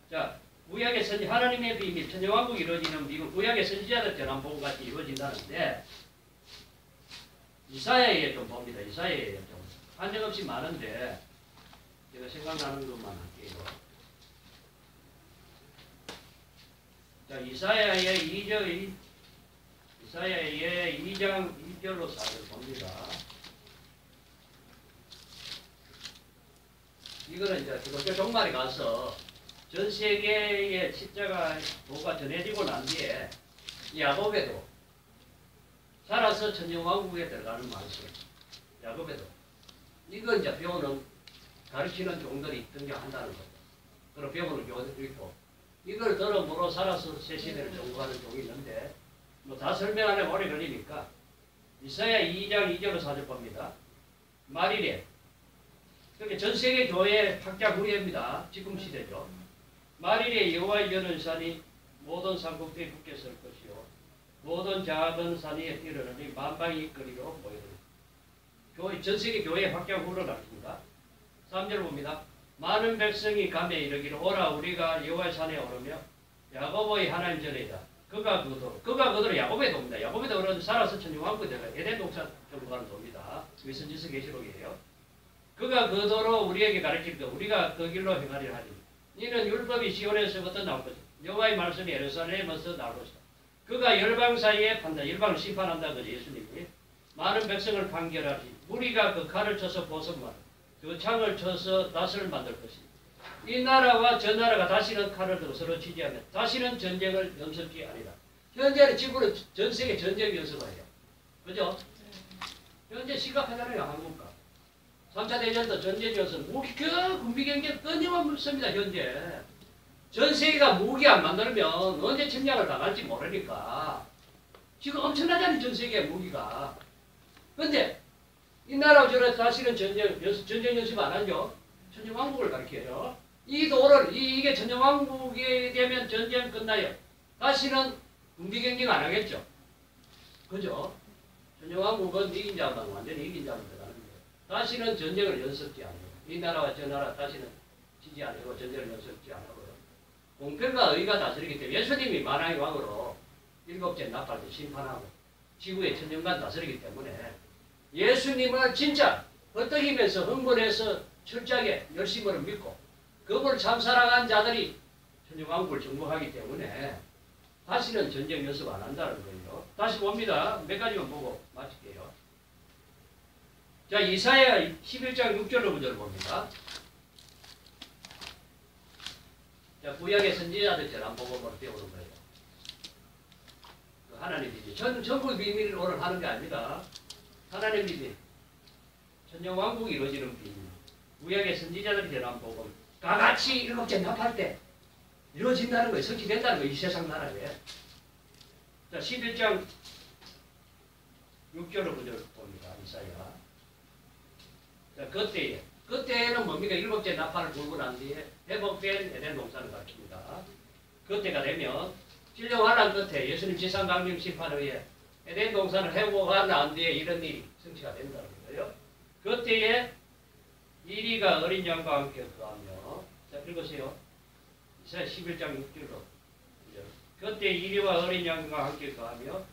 자, 구약의 선지 하나님의 비밀 천년왕국이 이루어지는 미국 구약의 선지자들 전한 복음 같이 이루어진다는데 이사야에 좀 봅니다. 이사야에 좀 한정없이 많은데 제가 생각나는 것만 할게요. 자, 이사야의 2장 2절로 4절 봅니다. 이거는 이제 기독교 종말에 가서 전 세계의 십자가 도가 전해지고 난 뒤에 야곱에도 살아서 천년왕국에 들어가는 말씀. 야곱에도 이건 이제 배우는 가르치는 종들이 등장한다는 거죠. 그런 배우는 교들도 있고 이걸 들어보러 살아서 새 시대를 정복하는 종이 있는데 뭐 다 설명하려면 오래 걸리니까 이사야 2장 2절로 4절 봅니다. 말이래. 그렇게 전 세계 교회 학자 후예입니다. 지금 시대죠. 말일에 여호와의 전을 산이 모든 산국대에 굳게 설 것이요 모든 작은 산이 이르르니 만방이 이끌이로 모이더니 교회, 전세계 교회 확장 후로 나옵니다. 3절 봅니다. 많은 백성이 감에 이르기를 오라 우리가 여호와의 산에 오르며 야고보의 하나님 전에이다. 그가 그대로 야고보의 도입니다. 야고보의 도는 살아서 천년왕국되가 에덴 동산 정도 가는 도입니다. 위선지서 계시록이에요. 그가 그 도로 우리에게 가르칠 때 우리가 그 길로 행하리라 하니 이는 율법이 시온에서부터 나올 것이다. 여호와의 말씀이 예루살렘에서 나올 것이다. 그가 열방 사이에 판다. 열방을 심판한다. 그 예수님이 많은 백성을 판결하지. 무리가 그 칼을 쳐서 보석만 그 창을 쳐서 낫을 만들 것이다. 이 나라와 저 나라가 다시는 칼을 들고 서로 치지하면 다시는 전쟁을 연습지 아니라. 현재는 지구는 전 세계 전쟁 연습을 해요. 그죠? 현재 심각하잖아요. 한국과. 3차 대전도 전쟁 연습. 무기 군비 경쟁 끊임없습니다. 현재. 전 세계가 무기 안 만들면 언제 침략을 당할지 모르니까. 지금 엄청나잖아요. 전 세계 무기가. 근데 이 나라와 저라 다시는 전쟁 연습 안 하죠. 천년왕국을 가리켜요. 이 도를 이게 천년왕국이 되면 전쟁 끝나요. 다시는 군비 경쟁 안 하겠죠. 그죠? 천년왕국은 이긴 자만 완전히 이긴 자만 들어가는 거예요. 다시는 전쟁을 연습지 않아요. 이 나라와 저 나라 다시는 지지 않고 전쟁을 연습지 않고요. 공평과 의가 다스리기 때문에 예수님이 만왕의 왕으로 7째 나팔을 심판하고 지구의 천년간 다스리기 때문에 예수님을 진짜 헛떡이면서 흥분해서 철저하게 열심으로 믿고 그분을 참 사랑한 자들이 천년왕국을 정복하기 때문에 다시는 전쟁 연습 안 한다는 거예요. 다시 봅니다. 몇 가지만 보고 마칠게요. 자, 이사야 11장 6절로 9절을 봅니다. 자, 구약의 선지자들처럼 복음을 배우는 거예요. 그 하나님 비밀. 전부 비밀을 오늘 하는 게 아닙니다. 하나님 비밀. 천년왕국이 이루어지는 비밀. 구약의 선지자들처럼 복음. 다 같이 7째 나팔 때 이루어진다는 거예요. 성취된다는 거예요. 이 세상 나라에. 자, 11장 6절로 9절 봅니다. 이사야. 자, 그때에는 뭡니까? 7째 나팔을 불고 난 뒤에 회복된 에덴 동산을 가르칩니다. 그때가 되면 진령 환난 끝에 예수님 지상강림 심판에 의해 에덴 동산을 회복하고 난 뒤에 이런 일이 성취가 된다는 거예요. 그때에 이리가 어린 양과 함께 거하며, 자, 읽으세요. 이사야 11장 6절로. 그때 이리와 어린 양과 함께 거하며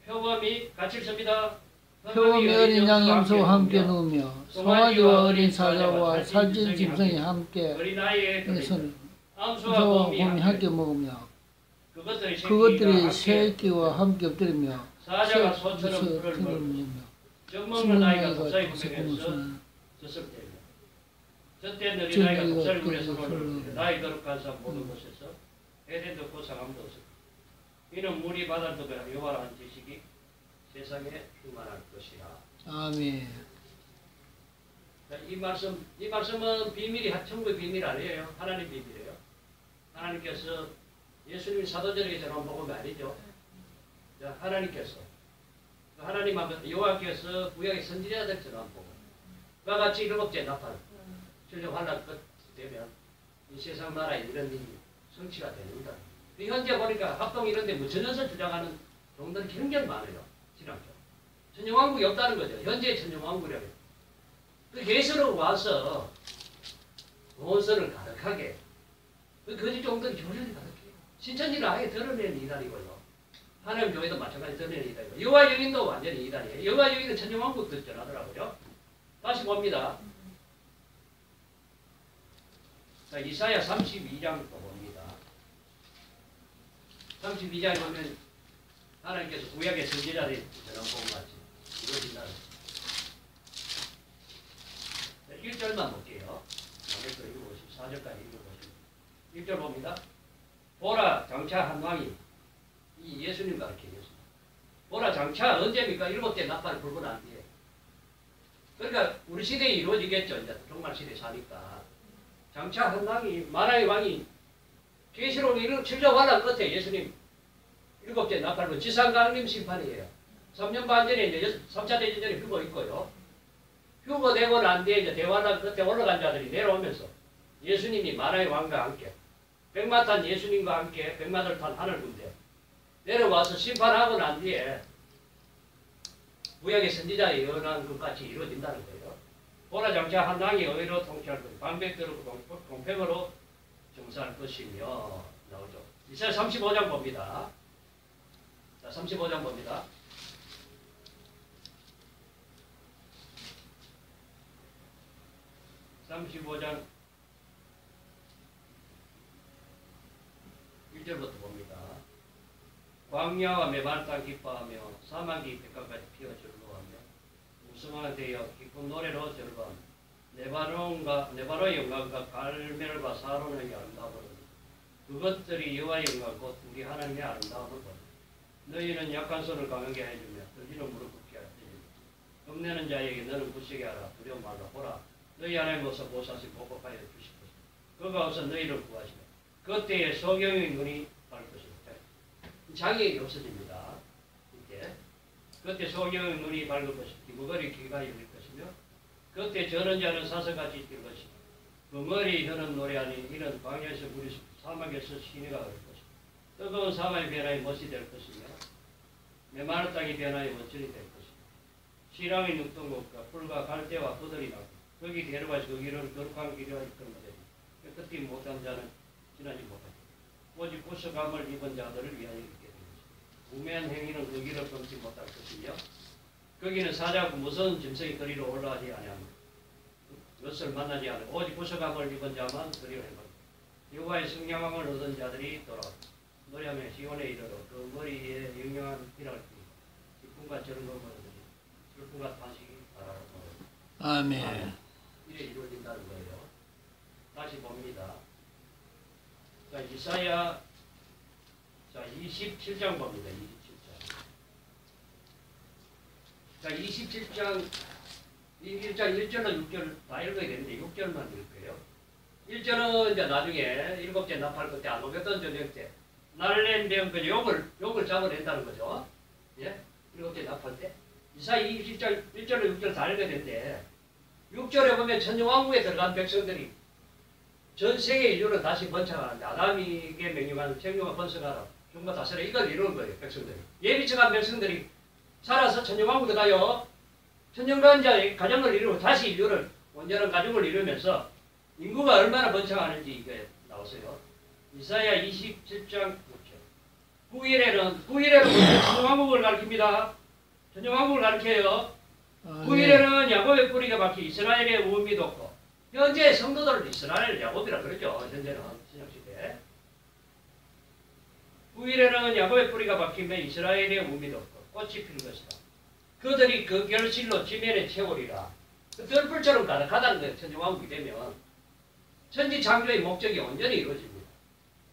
표범이 같이 섭니다. 표범이 어린 양염소와 함께 누우며 송아지와 어린 사자와 살찐 짐승이 함께 암소와 곰이 함께 먹으며 그것들이 새끼와 함께 엎드리며 사자가 소처럼 풀을 먹으며 젖먹는 아이가 독사의 구멍에서 젖을 때며 저때 어린아이가 독사를 물에서 놀을 나이 거룩한 삶 모든 곳에서 에덴도 고상함도 없었고 이는 물이 바다도 여호와라는 지식이 세상에 충만할 것이라. 아멘. 이 말씀은 비밀이 천국의 비밀 아니에요. 하나님 비밀이에요. 하나님께서 예수님이 사도들에게 전한 복음이 아니죠. 자, 하나님께서 하나님 앞에 여호와께서 구약의 선지자들 전한 복음. 그와 같이 7째 나팔 천년 환난 끝 되면 이 세상 나라에 이런 일이 성취가 됩니다. 현재 보니까 합동 이런 데 뭐 전연서 주장하는 종들이 굉장히 많아요. 신앙적. 천년왕국이 없다는 거죠. 현재 천년왕국이라고. 그 예수로 와서 원서를 가득하게 그 거짓 종들이 교리를 가득해요. 신천지를 아예 드러내는 이단이고요. 하나님 교회도 마찬가지 드러내는 이단이고 여호와 여인도 완전히 이단이에요. 여호와 여인은 천년왕국 전하더라고요. 다시 봅니다. 자, 이사야 32장 또 봅니다. 32장에 보면 하나님께서 구약의 선지자들이 전한 복음 같이 이루어진다는 1절만 볼게요. 4절까지 읽어보시면 1절 봅니다. 보라 장차 한 왕이 이 예수님 가르치겠습니다. 보라 장차 언제입니까? 7째 나팔을 불고 난 뒤에. 그러니까 우리 시대에 이루어지겠죠. 이제 종말 시대에 사니까. 장차 한 왕이 만왕의 왕이 계시록 7절 환난 끝에 예수님 7째 나팔은 지상강림 심판이에요. 3년 반 전에 이제 3차 대전 전에 휴거 있고요. 휴거되고 난 뒤에 이제 대환란 끝에 올라간 자들이 내려오면서 예수님이 만왕의 왕과 함께 백마탄 예수님과 함께 백마를 탄 하늘 군대 내려와서 심판하고 난 뒤에 구약의 선지자의 예언한 것 같이 이루어진다는 거예요. 보라 장차 한 왕이 의로 통치할 것, 방백대로 공평으로 정사할 것이며 나오죠. 이사야 35장 봅니다. 자, 35장 봅니다. (35장) 1절부터 봅니다. 광야와 메마른 땅 기뻐하며 사막이 백합같이 피어 즐거워하며 우승하게 되어 기쁜 노래로 즐거워하며 네바로의 영광과 갈멜과 사론의 아름다움을 그것들이 여호와의 영광 곧 우리 하나님의 아름다움을 보라. 너희는 약한 손을 강하게 해주며 떨리는 무릎 꿇게 하라. 겁내는 자에게 너는 굳세게 하라. 두려움 말라. 보라 너희 하나님으로서 보사시 복복하여 주실 것이다. 그가 어서 너희를 구하시며 그때에 소경의 눈이 밝을 것이다. 장애가 없어집니다. 이때 그때 소경의 눈이 밝을 것이다. 머리 귀가 열릴 것이며 그때 저는 자는 사슴같이 뛸 것이다. 그 머리 혀는 노래하니 이는 광야에서 물이 사막에서 시내가 흐를 것이다. 뜨거운 사막의 변화에 못이 될 것이며 메마른 땅의 변화에 원천이 될 것이다. 시랑의 눅던 곳과 풀과 갈대와 포들이 나고 거기 데려가서 그 길은 거룩한 길이라 이끌어내리 깨끗이 못한 자는 지나지 못하리라. 오직 구속함을 입은 자들을 위하여 있게 된 것이다. 우매한 행위는 그 길을 끊지 못할 것이며 거기는 사자고 무서운 짐승이 거리로 올라가지 아니하며 그것을 만나지 않고 오직 구속함을 입은 자만 그리로 행하고 여호와의 성령함을 얻은 자들이 돌아오고 노래하며 시온에 이르러 그 머리에 영영한 피를 기쁨과 즐거움을 얻으니 슬픔과 탄식이 바라로 아멘. 이래 이루어진다는 거예요. 다시 봅니다. 자, 이사야 27장 봅니다. 27장. 자, 27장 1절로 6절 다 읽어야 되는데 6절만 읽을게요. 1절은 이제 나중에 일곱째 나팔 그때 안 오겠던 저녁 때 날랜 배운 욕을 잡아낸다는 거죠. 예? 일곱째 나팔 때. 이사야 27장 1절로 6절 다 읽어야 되는데 6절에 보면 천정왕국에 들어간 백성들이 전 세계 인류를 다시 번창하는데 아담에게 명령하는 생명을 번성하라. 종과 다스려 이걸 이루는 거예요. 백성들이. 예비청한 백성들이 살아서 천정왕국에 가요. 천년간자의 가정을 이루고 다시 인류를 온전한 가정을 이루면서 인구가 얼마나 번창하는지 이게 나왔어요. 이사야 27장 6절. 9일에는 천년왕국을 가리킵니다. 천년왕국을 가리켜요. 9일에는 야곱의 뿌리가 박히 이스라엘의 우음이 돋고 현재 성도들은 이스라엘 야곱이라 그러죠. 현재는 신약시대. 9일에는 야곱의 뿌리가 박히며 이스라엘의 우음이 돋고 꽃이 필 것이다. 그들이 그 결실로 지면에 채우리라. 그 덜불처럼 가득하다는 거예요. 천지왕국이 되면. 천지창조의 목적이 온전히 이루어집니다.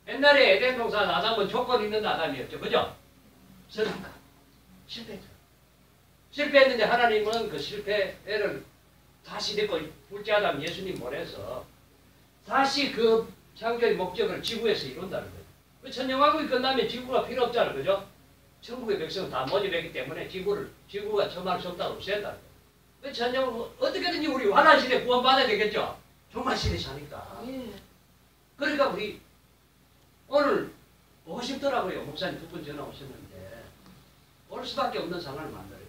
옛날에 에덴 동산 아담은 조건 있는 아담이었죠. 그죠? 그러니까 실패했죠. 실패했는데 하나님은 그 실패를 다시 됐고 둘째 아담 예수님 보내서 다시 그 창조의 목적을 지구에서 이룬다는 거예요. 그 천년왕국이 끝나면 지구가 필요 없잖아요. 그죠? 천국의 백성은 다 모집했기 때문에 지구가 저말 수 없다고 없앤다는 거예요. 천년 어떻게든지 우리 환난시대 구원받아야 되겠죠? 종말시대 사니까. 그러니까 우리 오늘 보고 싶더라고요. 목사님 두 분 전화 오셨는데 올 수밖에 없는 상황을 만들어요.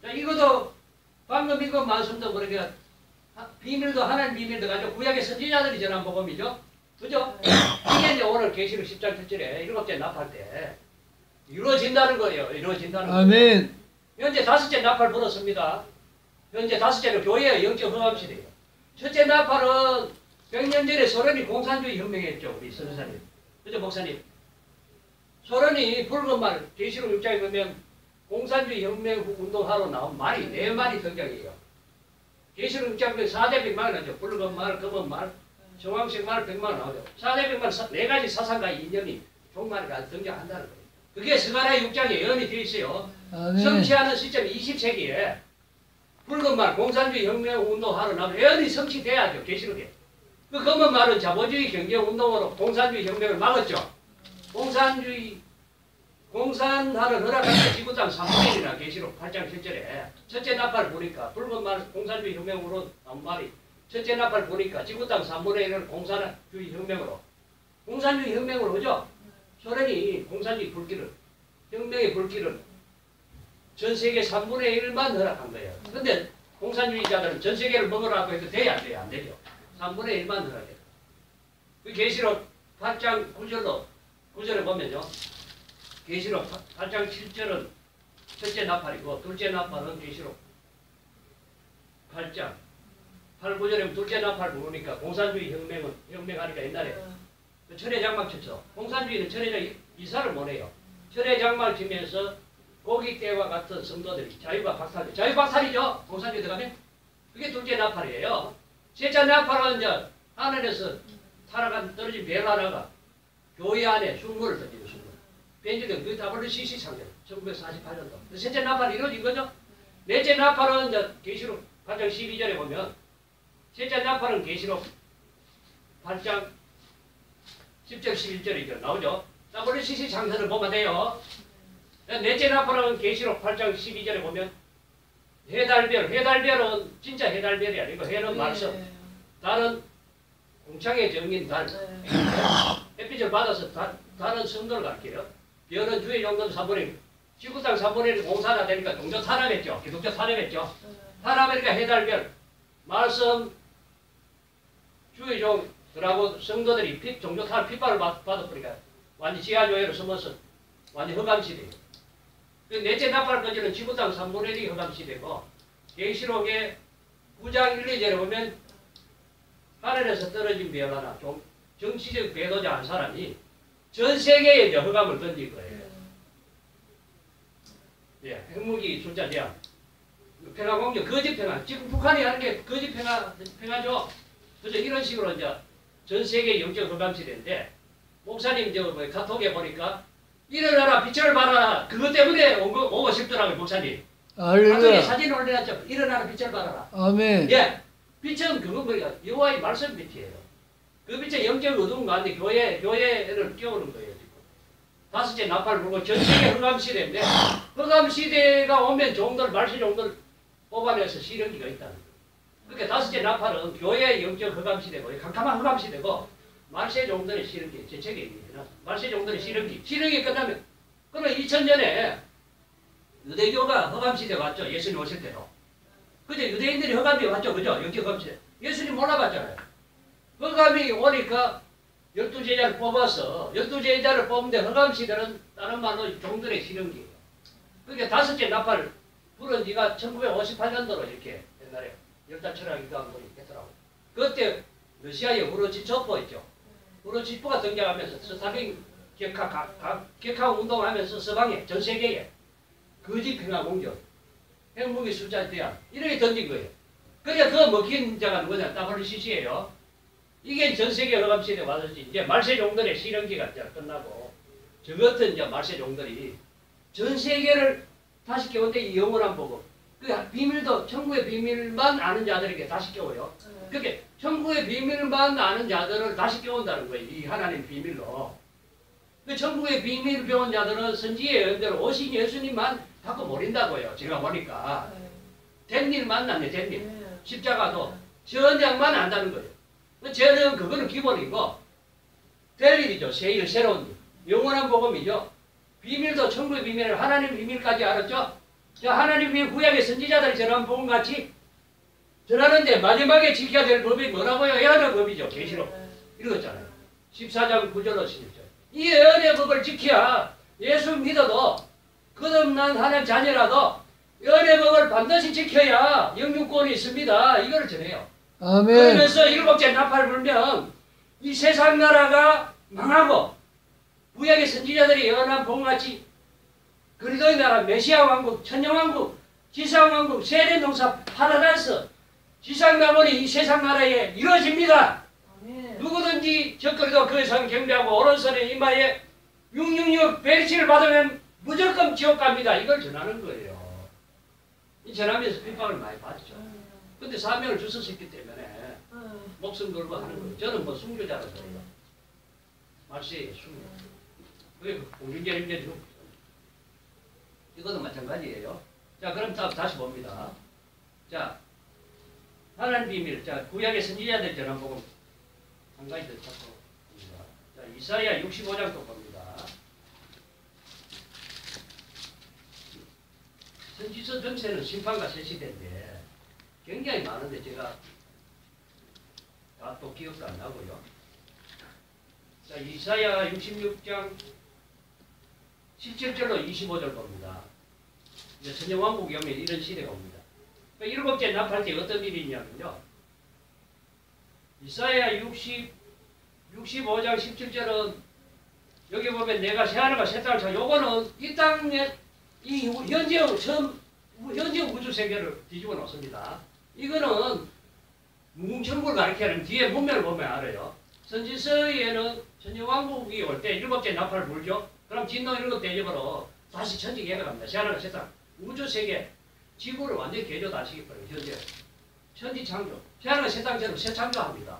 자, 이것도 방금 이거 말씀도 그렇게 비밀도 하나님 비밀도 가지고 구약의 선지자들이 전한 복음이죠. 그죠? 이게 이제 오늘 계시록 10장 7절에 일곱째 나팔 때 이루어진다는 거예요. 이루어진다는 거예요. 아멘. 현재 다섯째 나팔 불었습니다. 현재 다섯째는 교회의 영적 흥합시대예요. 첫째 나팔은 100년 전에 소련이 공산주의 혁명했죠. 우리 선사님. 그죠, 목사님? 소련이 붉은 말, 계시록 6장에 보면 공산주의 혁명 운동하러 나온 말이 4말이 등장해요. 계시록 6장에 4대 백말 나죠. 붉은 말, 검은 말, 정황색 말, 백말 나오죠. 4대 백말 4가지 사상과 이념이 종말에 등장한다는 거예요. 그게 스가랴 6장에 예언이 되어 있어요. 성취하는 시점이 20세기에 붉은 말, 공산주의 혁명 운동하러 나오면 예언이 성취돼야죠. 계시록에. 그 검은 말은 자본주의 경제운동으로 공산주의 혁명을 막았죠. 공산화를 허락한 지구 땅 3분의 1이나 계시록 8장 7절에 첫째 나팔 보니까 붉은 말 공산주의 혁명으로 나온 말이 첫째 나팔 보니까 지구 땅 3분의 1을 공산주의 혁명으로 공산주의 혁명으로 그죠? 소련이 공산주의 불길을, 혁명의 불길을 전 세계 3분의 1만 허락한 거예요. 근데 공산주의자들은 전 세계를 먹으라고 해도 돼야 안 돼요? 안 되죠. 3분의 1만 허락해요. 그 계시록 8장 9절에 보면요. 계시록 8장 7절은 첫째 나팔이고 둘째 나팔은 계시록 8장 8, 9절에 둘째 나팔 부르니까 공산주의 혁명하니까 옛날에 그 철의 장막 쳤죠. 공산주의는 철의 이사를 못 해요. 철의 장막 치면서 고기 때와 같은 성도들이 자유박살이죠. 공산주의 들어가면 그게 둘째 나팔이에요. 셋째 나팔은 이제 하늘에서 떨어진 별 하나가 교회 안에 순물을 던지는 순물. 벤지는 그 WCC 창조 1948년도. 셋째 나팔이 이루어진 거죠. 넷째 나팔은 이제 계시록 8장 12절에 보면 셋째 나팔은 계시록 8장 10절 11절이죠. 나오죠. WCC 창조를 보면 돼요. 넷째 나팔은 계시록 8장 12절에 보면 해달별은 진짜 해달별이 아니고 해는 말씀, 달은 공창의 정인 달, 햇빛을 받아서 달은 성도를 가르쳐요. 별은 주의 용도는 3분의 1, 지구상 3분의 1 공사가 되니까 종교 탄압했죠. 기독교 탄압했죠. 탄압하니까 해달별, 말씀, 주의 종들하고 성도들이 종교 탄압 핍박을 받아버리니까 완전 지하교회로 숨어서 완전 흑암시대예요. 그 넷째 나팔 까지는 지구상 3분의 1이 흑암시대고 계시록의 9장 1, 2절에 보면 하늘에서 떨어진 별 하나, 좀 정치적 배도자 한 사람이 전 세계에 이제 흑암을 던진 거예요. 예, 핵무기 숫자 제한, 평화공격, 거짓 평화. 지금 북한이 하는 게 거짓 평화죠. 그래서 이런 식으로 이제 전 세계 영적 흑암 시대인데 목사님 카톡에 보니까 일어나라 빛을 발하라 그것 때문에 오고 싶더라고요 목사님. 카톡에 사진 올려놨죠. 일어나라 빛을 발하라. 아멘. 예, 빛은 그건 뭐야? 여호와의 말씀 빛이에요. 그 빛에 영적 어두운 가운데 교회를 깨우는 거예요. 지금. 다섯째 나팔 불고 전 세계 흑암 시대인데 흑암 시대가 오면 종들 말세 종들 뽑아내서 실현기가 있다는 거예요. 그러니까 다섯째 나팔은 교회의 영적 흑암 시대고 캄캄한 흑암 시대고 말세 종들의 실현기 제 책에 있습니다. 말세 종들의 실현기 끝나면 그러면 2000년에 유대교가 흑암 시대 왔죠. 예수님 오실 때도. 그죠? 유대인들이 흑암이 왔죠. 그죠? 영적 흑암 시대. 예수님 몰라봤잖아요. 흑암이 오니까 12제자를 뽑아서 12제자를 뽑는데 흑암 시대는 다른 말로 종들의 실현기예요. 그러니까 다섯째 나팔 불은 지가 1958년도로 이렇게 옛날에 열달 철학이 그 한번이 있더라고요. 그때 러시아의 우르치초포 있죠. 우르치초포가 등장하면서 스탈린 격하 운동하면서 서방에 전 세계에 거짓 평화 공격, 핵무기 숫자 제한 이렇게 던진 거예요. 그러니까 그 먹힌 자가 누구냐? WCC예요. 이게 전 세계 흑암 시대 와서 이제 말세 종들의 실현기가 이제 끝나고 저 같은 이제 말세 종들이 전 세계를 다시 깨운데 이 영원한 복음. 그 비밀도 천국의 비밀만 아는 자들에게 다시 깨워요. 그렇게 천국의 비밀만 아는 자들을 다시 깨운다는 거예요. 이 하나님 비밀로. 그 천국의 비밀을 배운 자들은 선지의 예언대로 오신 예수님만 자꾸 모른다고요. 제가 보니까. 된 일 만났네, 된 일. 십자가도 전장만 안다는 거예요. 저는 그거는 기본이고 될 일이죠. 새 일, 새로운 일. 영원한 복음이죠. 비밀도 천국의 비밀을 하나님 비밀까지 알았죠. 자, 하나님 비밀 구약의 선지자들이 전한 복음같이 전하는데 마지막에 지켜야 될 법이 뭐라고요? 예언의 법이죠. 계시록 읽었잖아요. 14장 9절로 11절. 이 예언의 법을 지켜야 예수 믿어도 거듭난 하나님 자녀라도 예언의 법을 반드시 지켜야 영육권이 있습니다. 이걸 전해요. 아멘. 그러면서 일곱째 나팔 불면 이 세상 나라가 망하고 구약의 선지자들이 예언한 복음같이 그리스도의 나라, 메시아 왕국, 천년 왕국, 지상 왕국, 세례 농사, 파라다이스, 지상 낙원이 이 세상 나라에 이루어집니다. 아멘. 누구든지 적그리도 그 성 경배하고 오른손에 이마에 666 베리치를 받으면 무조건 지옥 갑니다. 이걸 전하는 거예요. 이 전하면서 핍박을 많이 받죠. 근데 사명을 주셨기 때문에 목숨 걸고 하는 거예요. 저는 뭐 순교자라서요. 말세에 순교. 그게 공중제림제죠. 이것도 마찬가지예요. 자, 그럼 다시 봅니다. 자, 하나님 비밀. 자, 구약의 선지자들 전한 복음 한 가지 더 찾고 봅니다. 자, 이사야 65장 또 봅니다. 선지서 전체는 심판과 새 시대인데 굉장히 많은데 제가 다 또 기억도 안 나고요. 자, 이사야 66장 17절로 25절 봅니다. 이제 선정왕국이 오면 이런 시대가 옵니다. 그러니까 일곱째 납할 때 어떤 일이 있냐면요. 이사야 65장 17절은 여기 보면 내가 새하늘과 새 땅을 창 요거는 이 땅에 이 현재 우주 세계를 뒤집어 놓습니다. 이거는 무궁천국을 가리키는 뒤에 문면을 보면 알아요. 선지서에는 천년왕국이 올 때 일곱째 나팔을 불죠. 그럼 진노 일곱 대접으로 다시 천지 개혁합니다. 새하늘과 새 땅, 우주 세계, 지구를 완전히 개조도 하시기 바랍니다. 현재 천지 창조, 새하늘과 새 땅처럼 새 창조합니다.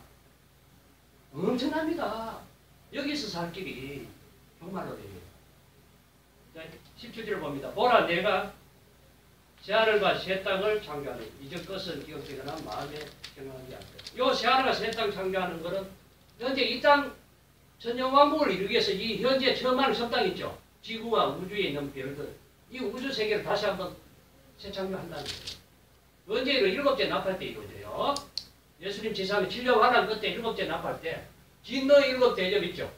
엄청납니다. 여기서 살 길이 정말로 됩니다. 17절을 봅니다. 보라, 내가 새하늘과 새 땅을 창조하는 이전 것은 기억되거나 마음에 경험하지 않다. 요 새하늘과 새 땅 창조하는 것은 현재 이 땅 천년왕국을 이루기 위해서 이 현재 처음 하는 석땅 있죠. 지구와 우주에 있는 별들, 이 우주 세계를 다시 한번 재창조한다는 거예요. 언제 일곱째 납할 때 이루어져요. 예수님 제사하면 진령 환란 그때 일곱째 납할 때 진노 일곱 대접 있죠.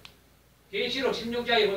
계시록 16장에 보면